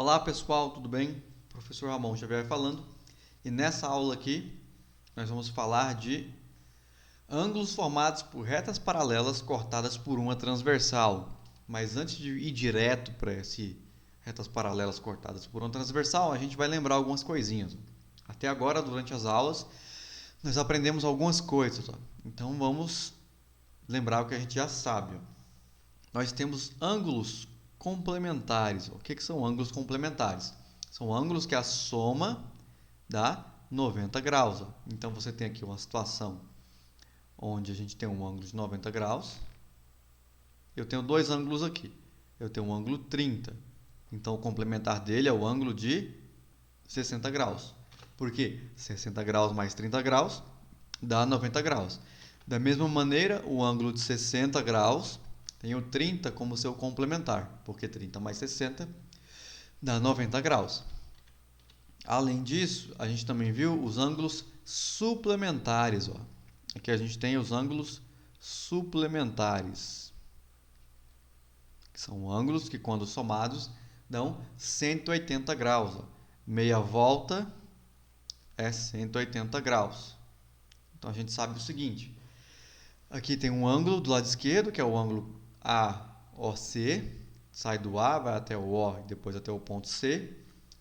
Olá pessoal, tudo bem? Professor Ramon Xavier falando. E nessa aula aqui nós vamos falar de ângulos formados por retas paralelas cortadas por uma transversal. Mas antes de ir direto para esse retas paralelas cortadas por uma transversal, a gente vai lembrar algumas coisinhas. Até agora, durante as aulas, nós aprendemos algumas coisas. Então vamos lembrar o que a gente já sabe. Nós temos ângulos complementares. O que são ângulos complementares? São ângulos que a soma dá 90 graus. Então você tem aqui uma situação onde a gente tem um ângulo de 90 graus. Eu tenho dois ângulos aqui. Eu tenho um ângulo 30. Então o complementar dele é o ângulo de 60 graus. Por quê? 60 graus mais 30 graus dá 90 graus. Da mesma maneira, o ângulo de 60 graus tem o 30 como seu complementar, porque 30 mais 60 dá 90 graus. Além disso, a gente também viu os ângulos suplementares. Aqui a gente tem os ângulos suplementares, que são ângulos que, quando somados, dão 180 graus. Meia volta é 180 graus. Então a gente sabe o seguinte: aqui tem um ângulo do lado esquerdo, que é o ângulo AOC, sai do A, vai até o O e depois até o ponto C,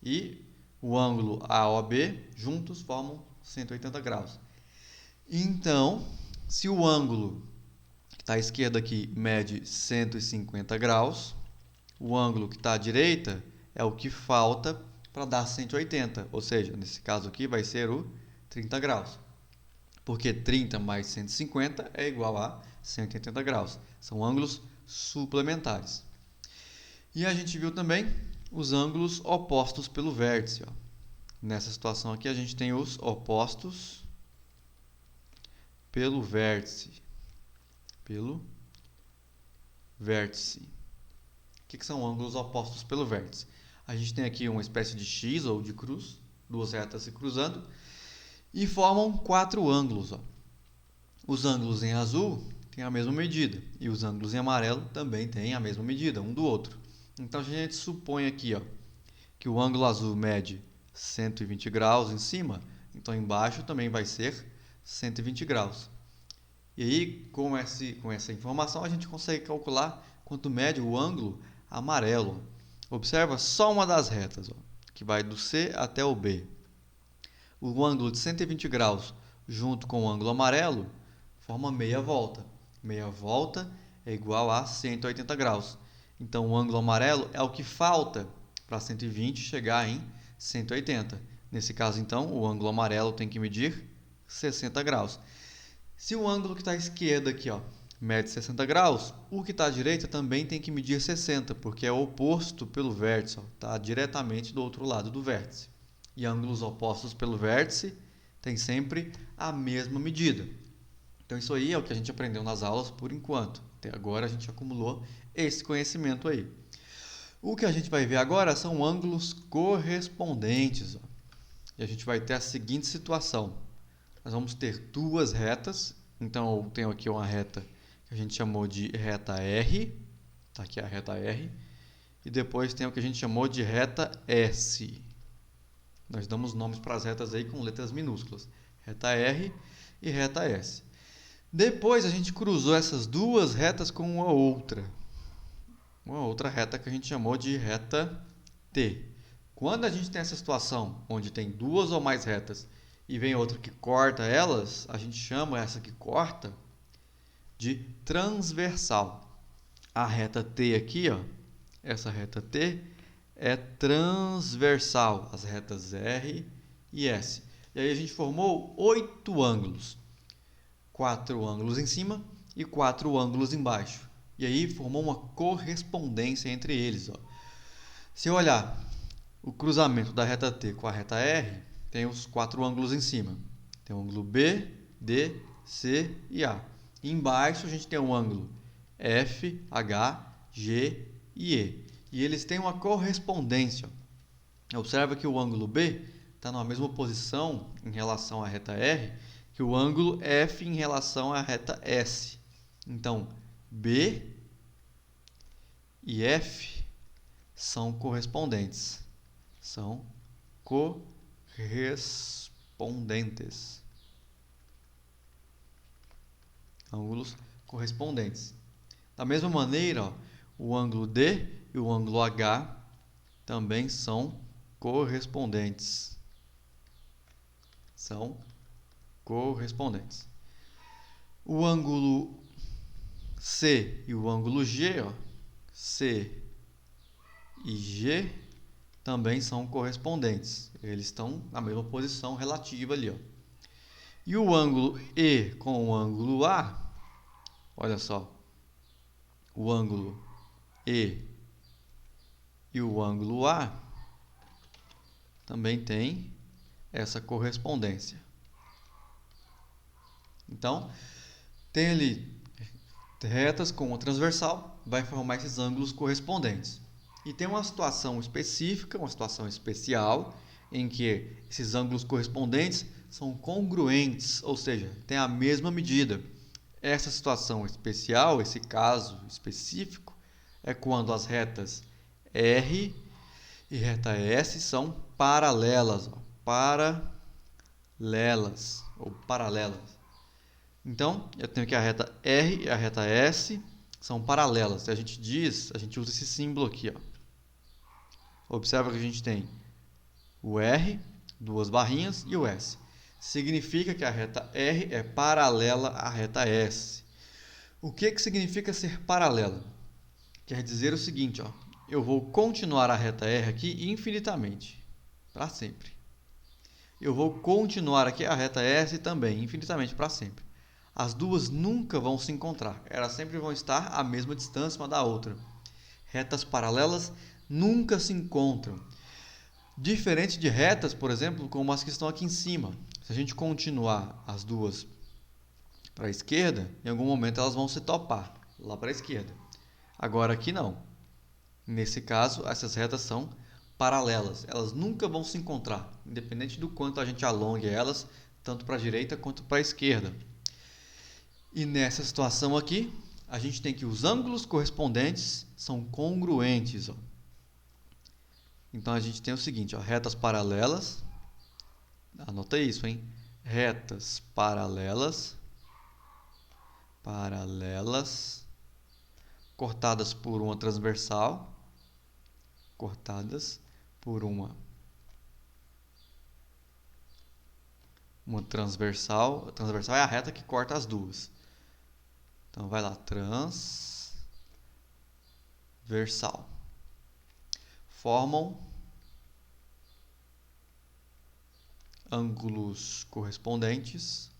e o ângulo AOB juntos formam 180 graus. Então, se o ângulo que está à esquerda aqui mede 150 graus, o ângulo que está à direita é o que falta para dar 180, ou seja, nesse caso aqui vai ser o 30 graus. Porque 30 mais 150 é igual a 180 graus. São ângulos suplementares. E a gente viu também os ângulos opostos pelo vértice. Nessa situação aqui a gente tem os opostos pelo vértice. O que são ângulos opostos pelo vértice? A gente tem aqui uma espécie de X ou de cruz, duas retas se cruzando, e formam quatro ângulos. Os ângulos em azul têm a mesma medida e os ângulos em amarelo também têm a mesma medida, um do outro. Então a gente supõe aqui que o ângulo azul mede 120 graus em cima, então embaixo também vai ser 120 graus. E aí, com essa informação, a gente consegue calcular quanto mede o ângulo amarelo. Observa só uma das retas, que vai do C até o B. O ângulo de 120 graus junto com o ângulo amarelo forma meia volta. Meia volta é igual a 180 graus. Então, o ângulo amarelo é o que falta para 120 chegar em 180. Nesse caso, então, o ângulo amarelo tem que medir 60 graus. Se o ângulo que está à esquerda aqui mede 60 graus, o que está à direita também tem que medir 60, porque é oposto pelo vértice, está diretamente do outro lado do vértice. E ângulos opostos pelo vértice têm sempre a mesma medida. Então isso aí é o que a gente aprendeu nas aulas por enquanto. Até agora a gente acumulou esse conhecimento aí. O que a gente vai ver agora são ângulos correspondentes. E a gente vai ter a seguinte situação. Nós vamos ter duas retas. Então eu tenho aqui uma reta que a gente chamou de reta R. Está aqui a reta R. E depois tem o que a gente chamou de reta S. Nós damos nomes para as retas aí com letras minúsculas. Reta R e reta S. Depois a gente cruzou essas duas retas com uma outra reta que a gente chamou de reta T. Quando a gente tem essa situação onde tem duas ou mais retas e vem outra que corta elas, a gente chama essa que corta de transversal. A reta T aqui, essa reta T é transversal, as retas R e S. E aí a gente formou 8 ângulos. 4 ângulos em cima e 4 ângulos embaixo. E aí formou uma correspondência entre eles. Se eu olhar o cruzamento da reta T com a reta R, tem os 4 ângulos em cima. Tem o ângulo B, D, C e A. E embaixo a gente tem o ângulo F, H, G e E. E eles têm uma correspondência. Observa que o ângulo B está na mesma posição em relação à reta R que o ângulo F em relação à reta S. Então, B e F são correspondentes. são correspondentes. Ângulos correspondentes. Da mesma maneira, ó, o ângulo D e o ângulo H também são correspondentes. São correspondentes. O ângulo C e o ângulo G, ó, C e G, também são correspondentes. Eles estão na mesma posição relativa ali, ó. E o ângulo E com o ângulo A, olha só, o ângulo E e o ângulo A também tem essa correspondência. Então, tem ali retas com uma transversal, vai formar esses ângulos correspondentes. E tem uma situação específica, uma situação especial, em que esses ângulos correspondentes são congruentes, ou seja, têm a mesma medida. Essa situação especial, esse caso específico, é quando as retas R e reta S são paralelas, ó, paralelas ou paralelas. Então, eu tenho que a reta R e a reta S são paralelas. A gente usa esse símbolo aqui, ó. Observa que a gente tem o R, duas barrinhas, e o S. Significa que a reta R é paralela à reta S. O que significa ser paralela? Quer dizer o seguinte, ó, eu vou continuar a reta R aqui infinitamente, para sempre. Eu vou continuar aqui a reta S também, infinitamente, para sempre. As duas nunca vão se encontrar, elas sempre vão estar à mesma distância uma da outra. Retas paralelas nunca se encontram. Diferente de retas, por exemplo, como as que estão aqui em cima. Se a gente continuar as duas para a esquerda, em algum momento elas vão se topar lá para a esquerda. Agora aqui não. Nesse caso, essas retas são paralelas. Elas nunca vão se encontrar, independente do quanto a gente alongue elas, tanto para a direita quanto para a esquerda. E nessa situação aqui, a gente tem que os ângulos correspondentes são congruentes, ó. Então, a gente tem o seguinte, ó, retas paralelas, anota isso, hein? Retas paralelas, cortadas por uma transversal, cortadas por uma transversal. A transversal é a reta que corta as duas. Então, vai lá, transversal. Formam ângulos correspondentes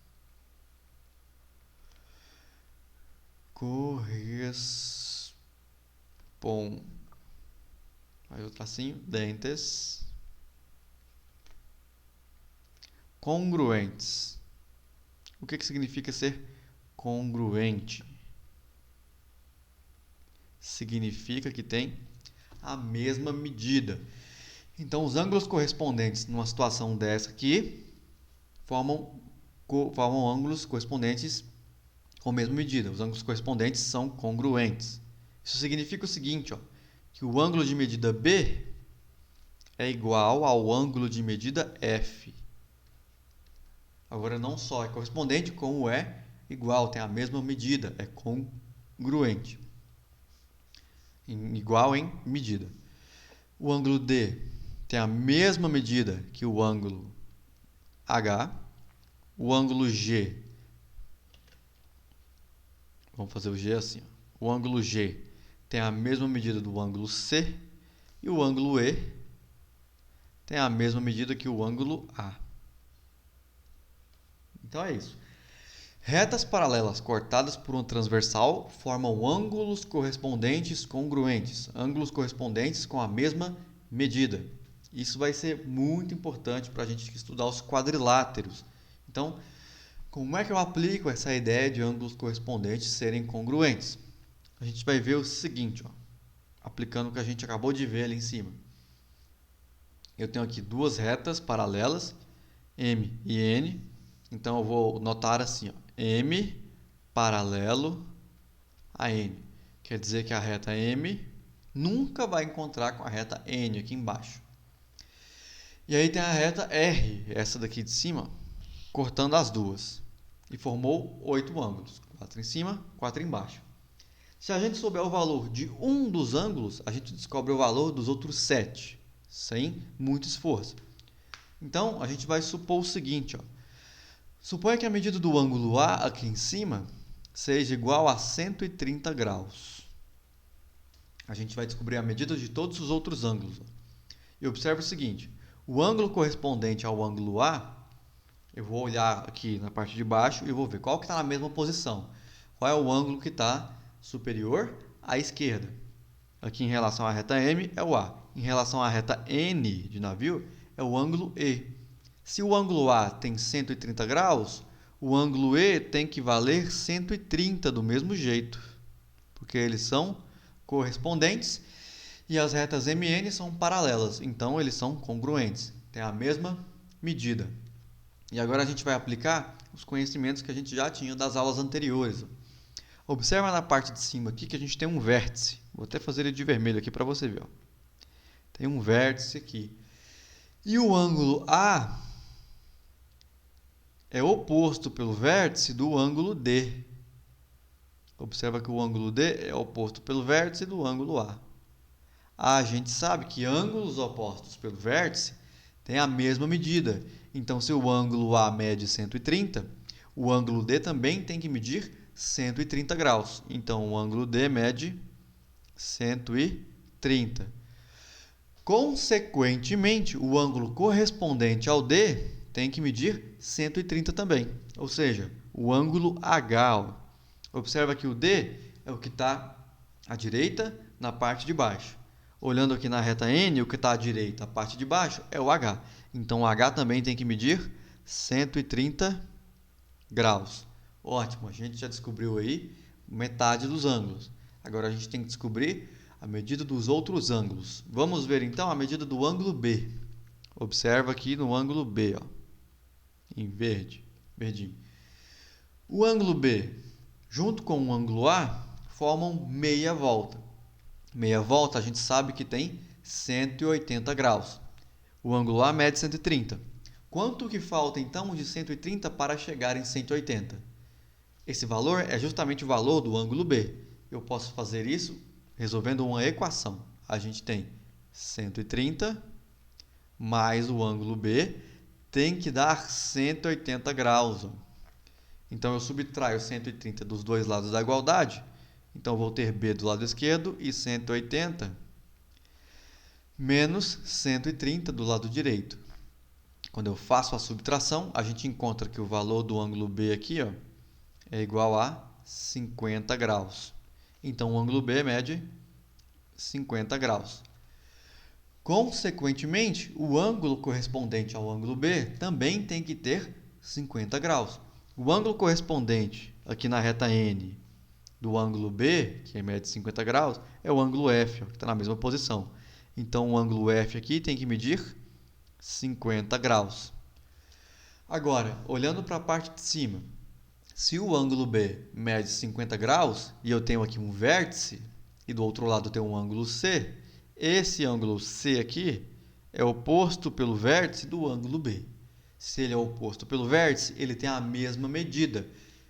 mais o tracinho, dentes congruentes. O que significa ser congruente? Significa que tem a mesma medida. Então, os ângulos correspondentes numa situação dessa aqui formam ângulos correspondentes com a mesma medida. Os ângulos correspondentes são congruentes. Isso significa o seguinte, ó, que o ângulo de medida B é igual ao ângulo de medida F. Agora, não só é correspondente, como é igual, tem a mesma medida, é congruente. Igual em medida. O ângulo D tem a mesma medida que o ângulo H. O ângulo G, vamos fazer o G assim, ó. O ângulo G tem a mesma medida do ângulo C. E o ângulo E tem a mesma medida que o ângulo A. Então é isso. Retas paralelas cortadas por uma transversal formam ângulos correspondentes congruentes. Ângulos correspondentes com a mesma medida. Isso vai ser muito importante para a gente estudar os quadriláteros. Então, como é que eu aplico essa ideia de ângulos correspondentes serem congruentes? A gente vai ver o seguinte, ó, aplicando o que a gente acabou de ver ali em cima. Eu tenho aqui duas retas paralelas, M e N. Então, eu vou notar assim, ó, M paralelo a N. Quer dizer que a reta M nunca vai encontrar com a reta N aqui embaixo. E aí tem a reta R, essa daqui de cima, cortando as duas. E formou 8 ângulos. 4 em cima, 4 embaixo. Se a gente souber o valor de um dos ângulos, a gente descobre o valor dos outros 7, sem muito esforço. Então, a gente vai supor o seguinte, ó. Suponha que a medida do ângulo A aqui em cima seja igual a 130 graus. A gente vai descobrir a medida de todos os outros ângulos. E observe o seguinte, o ângulo correspondente ao ângulo A, eu vou olhar aqui na parte de baixo e vou ver qual que está na mesma posição. Qual é o ângulo que está superior à esquerda. Aqui em relação à reta M é o A. Em relação à reta N de navio é o ângulo E. Se o ângulo A tem 130 graus, o ângulo E tem que valer 130 do mesmo jeito, porque eles são correspondentes e as retas MN são paralelas, então eles são congruentes, têm a mesma medida. E agora a gente vai aplicar os conhecimentos que a gente já tinha das aulas anteriores. Observa na parte de cima aqui que a gente tem um vértice. Vou até fazer ele de vermelho aqui para você ver. Ó. Tem um vértice aqui. E o ângulo A é oposto pelo vértice do ângulo D. Observa que o ângulo D é oposto pelo vértice do ângulo A. A gente sabe que ângulos opostos pelo vértice têm a mesma medida. Então, se o ângulo A mede 130, o ângulo D também tem que medir 130 graus. Então, o ângulo D mede 130. Consequentemente, o ângulo correspondente ao D tem que medir 130 também. Ou seja, o ângulo H. Ó. Observa que o D é o que está à direita na parte de baixo. Olhando aqui na reta N, o que está à direita, a parte de baixo, é o H. Então, o H também tem que medir 130 graus. Ótimo, a gente já descobriu aí metade dos ângulos. Agora, a gente tem que descobrir a medida dos outros ângulos. Vamos ver, então, a medida do ângulo B. Observa aqui no ângulo B, ó, em verde, verdinho. O ângulo B, junto com o ângulo A, formam meia volta. Meia volta a gente sabe que tem 180 graus. O ângulo A mede 130. Quanto que falta então de 130 para chegar em 180? Esse valor é justamente o valor do ângulo B. Eu posso fazer isso resolvendo uma equação. A gente tem 130 mais o ângulo B tem que dar 180 graus. Então eu subtraio 130 dos dois lados da igualdade. Então, vou ter B do lado esquerdo e 180 menos 130 do lado direito. Quando eu faço a subtração, a gente encontra que o valor do ângulo B aqui, ó, é igual a 50 graus. Então, o ângulo B mede 50 graus. Consequentemente, o ângulo correspondente ao ângulo B também tem que ter 50 graus. O ângulo correspondente aqui na reta N do ângulo B, que mede 50 graus, é o ângulo F, ó, que está na mesma posição. Então, o ângulo F aqui tem que medir 50 graus. Agora, olhando para a parte de cima, se o ângulo B mede 50 graus e eu tenho aqui um vértice, e do outro lado eu tenho um ângulo C, esse ângulo C aqui é oposto pelo vértice do ângulo B. Se ele é oposto pelo vértice, ele tem a mesma medida.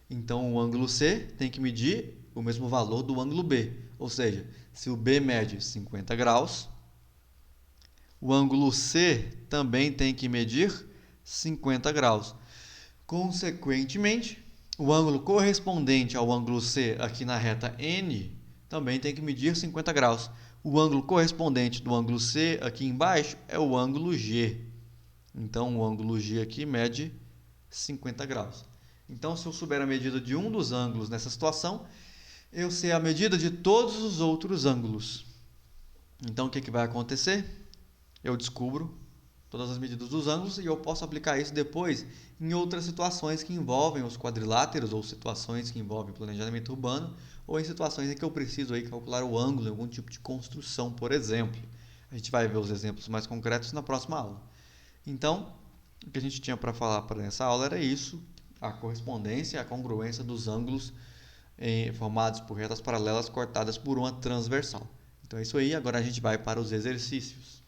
Então, o ângulo C tem que medir o mesmo valor do ângulo B. Ou seja, se o B mede 50 graus, o ângulo C também tem que medir 50 graus. Consequentemente, o ângulo correspondente ao ângulo C aqui na reta N também tem que medir 50 graus. O ângulo correspondente do ângulo C aqui embaixo é o ângulo G. Então, o ângulo G aqui mede 50 graus. Então, se eu souber a medida de um dos ângulos nessa situação, eu sei a medida de todos os outros ângulos. Então, o que vai acontecer? Eu descubro todas as medidas dos ângulos e eu posso aplicar isso depois em outras situações que envolvem os quadriláteros ou situações que envolvem planejamento urbano ou em situações em que eu preciso aí calcular o ângulo em algum tipo de construção, por exemplo. A gente vai ver os exemplos mais concretos na próxima aula. Então, o que a gente tinha para falar para essa aula era isso, a correspondência, a congruência dos ângulos formados por retas paralelas cortadas por uma transversal. Então é isso aí, agora a gente vai para os exercícios.